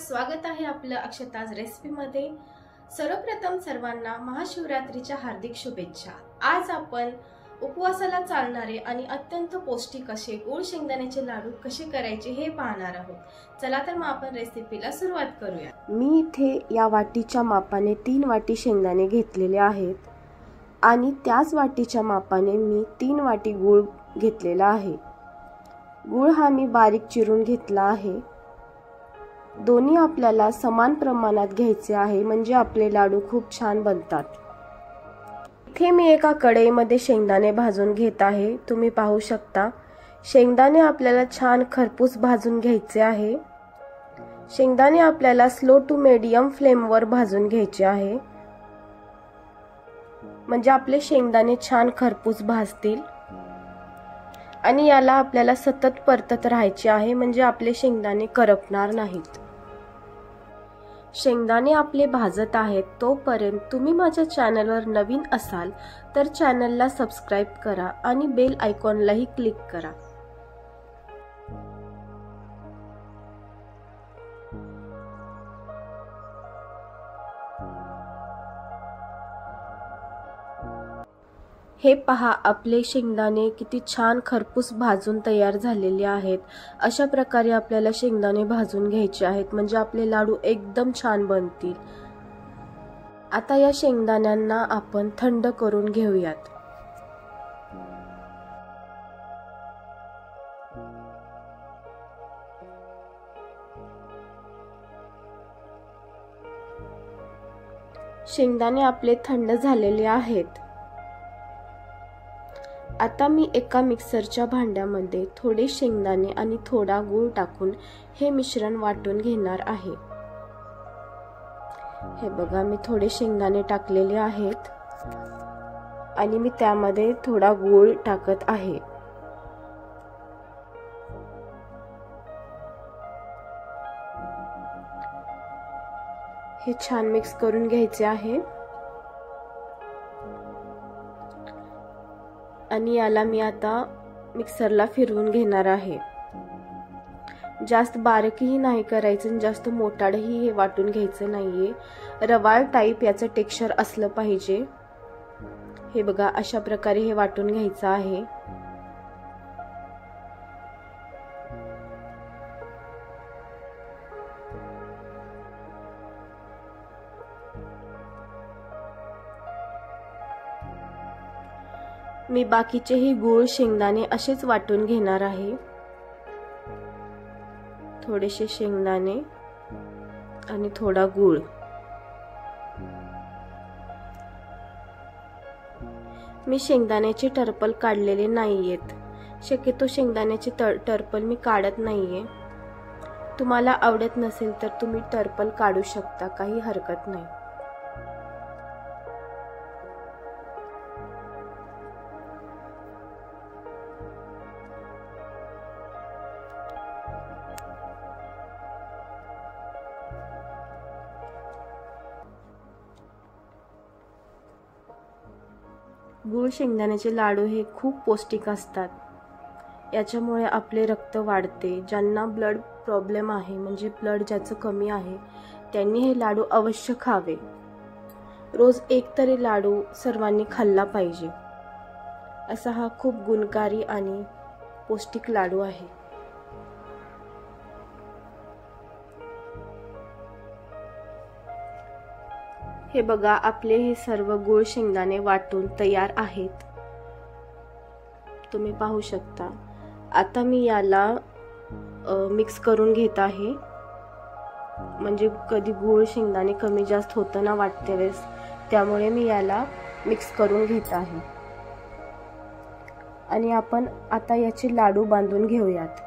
स्वागत आहे आपलं अक्षताज रेसिपीमध्ये। सर्वप्रथम सर्वांना महाशिवरात्रीच्या हार्दिक शुभेच्छा। आज आपण उपवासाला चालणारे आणि अत्यंत पौष्टिक असे गोड शेंगदाण्याचे लाडू कसे करायचे हे पाहणार आहोत। चला तर मग आपण रेसिपीला सुरुवात करूया। मी इथे या वाटीच्या मापाने 3 वाटी शेंगदाणे घेतलेले आहेत आणि त्याच वाटीच्या मापाने मी 3 वाटी गूळ घेतलेला आहे। गूळ हा मी बारीक चिरून घेतला आहे। दोन्ही आपल्याला समान प्रमाणात घ्यायचे आहे म्हणजे आपले लाडू खूप छान बनतात। इथे मी एका कढईमध्ये शेंगदाणे भाजून घेत आहे। तुम्ही पाहू शकता शेंगदाणे आपल्याला छान खरपूस भाजून घ्यायचे आहे। शेंगदाणे आपल्याला स्लो टू मीडियम फ्लेमवर भाजून घ्यायचे आहे म्हणजे आपले शेंगदाणे छान खरपूस भाजतील आणि याला आपल्याला सतत परतत राहायचे आहे म्हणजे आपले शेंगदाणे करपणार नाहीत। शेंगदाणे आपले भाजत आहेत तोपर्यंत तुम्ही माझ्या चॅनलवर नवीन असाल तर चॅनलला सबस्क्राइब करा आणि बेल आयकॉनलाही क्लिक करा। हे पहा आपले शेंगदाणे किती छान खरपूस भाजून तयार झालेले आहेत। अशा प्रकारे आपल्याला शेंगदाणे भाजून घ्यायचे आहेत म्हणजे आपले लाडू एकदम छान बनतील। आता या शेंगदाण्यांना आपण थंड करून घेऊयात। शेंगदाणे आपले थंड झालेले आहेत। आता मी एका मिक्सरच्या भांड्यामध्ये थोडे शेंगदाणे आणि थोडा गूळ टाकून हे मिश्रण वाटून घेणार आहे। हे बघा मी थोडे शेंगदाणे टाकलेले आहेत आणि मी त्यामध्ये थोडा गूळ टाकत आहे। हे छान मिक्स करून घ्यायचे आहे आणि याला मी आता मिक्सरला फिरवून घेणार आहे। जास्त बारीकही नाही करायचं, जास्त मोठाडही हे वाटून घ्यायचं नाहीये। रवाळ टाईप याचं टेक्स्चर असलं पाहिजे। हे बघा अशा प्रकारे हे वाटून घ्यायचं आहे। मी बाकीचेही गूळ शेंगदाणे असेच वाटून घेणार आहे। थोडेसे शेंगदाणे आणि थोडा गूळ। मी शेंगदाण्याचे टरपल काढलेले नाहीयेत। शक्यतो शेंगदाण्याचे टरपल मी काढत नाहीये। तुम्हाला आवडत नसेल तर तुम्ही टरपल काढू शकता, काही हरकत नाही। गूळ शेंगदाण्याचे लाडू हे खूप पौष्टिक असतात। याच्यामुळे आपले रक्त वाढते। ज्यांना ब्लड प्रॉब्लेम आहे म्हणजे ब्लड ज्याचं कमी आहे त्यांनी हे लाडू अवश्य खावे। रोज एक तरी लाडू सर्वांनी खाल्ला पाहिजे। असा हा खूप गुणकारी आणि पौष्टिक लाडू आहे। हे बघा आपले हे सर्व गूळ शेंगदाणे वाटून तयार आहेत। तुम्ही पाहू शकता। आता मी याला मिक्स करून घेत आहे म्हणजे कधी गूळ शेंगदाणे कमी जास्त होतं ना वाटते वेळेस, त्यामुळे मी याला मिक्स करून घेत आहे आणि आपण आता याचे लाडू बांधून घेऊयात।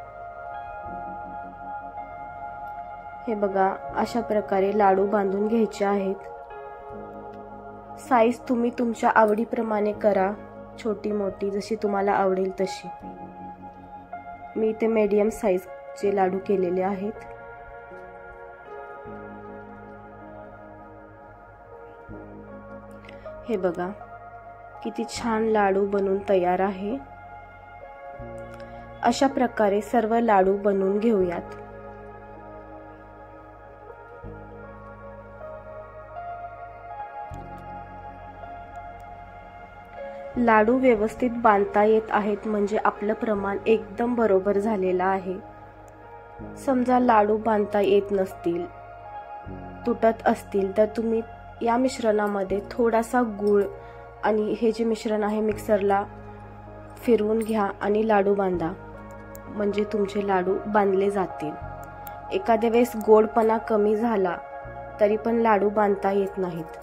हे बघा अशा प्रकारे लाडू बांधून घ्यायचे आहेत। साईज तुम्ही तुमच्या आवडीप्रमाणे करा, छोटी मोठी जशी तुम्हाला आवडेल तशी। मी इथे मीडियम साईजचे लाडू केलेले आहेत। हे बघा किती छान लाडू बनून तयार आहे। अशा प्रकारे सर्व लाडू बनवून घेऊयात। लाडू व्यवस्थित बांधता येत आहेत म्हणजे आपलं प्रमाण एकदम बरोबर झालेलं आहे. समजा लाडू बांधता येत नसतील, तुटत असतील, तर तुम्ही या मिश्रणामध्ये थोडासा गूळ आणि हे जे मिश्रण आहे मिक्सरला फिरवून घ्या आणि लाडू बांधा, म्हणजे तुमचे लाडू बांधले जातील. एखाद्या वेळेस गोडपणा कमी झाला तरी पण लाडू बांधता येत नाहीत.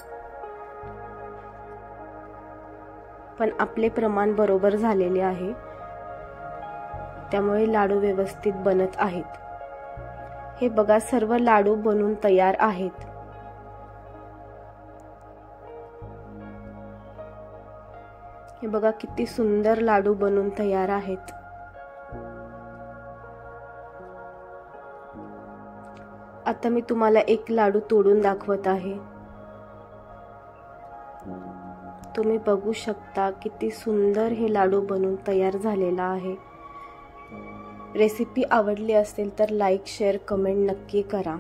पण आपले प्रमाण बरोबर झालेले आहे, त्यामुळे लाडू व्यवस्थित बनत आहेत. हे बघा, सर्व लाडू बनून तयार आहेत. हे बघा किती सुंदर लाडू बनून तयार आहेत. आता मी तुम्हाला एक लाडू तोडून दाखवत आहे. तुम्ही बघू शकता किती सुंदर हे लाडू बनून तयार झालेला आहे. रेसिपी आवडली असेल तर लाईक, शेअर, कमेंट नक्की करा.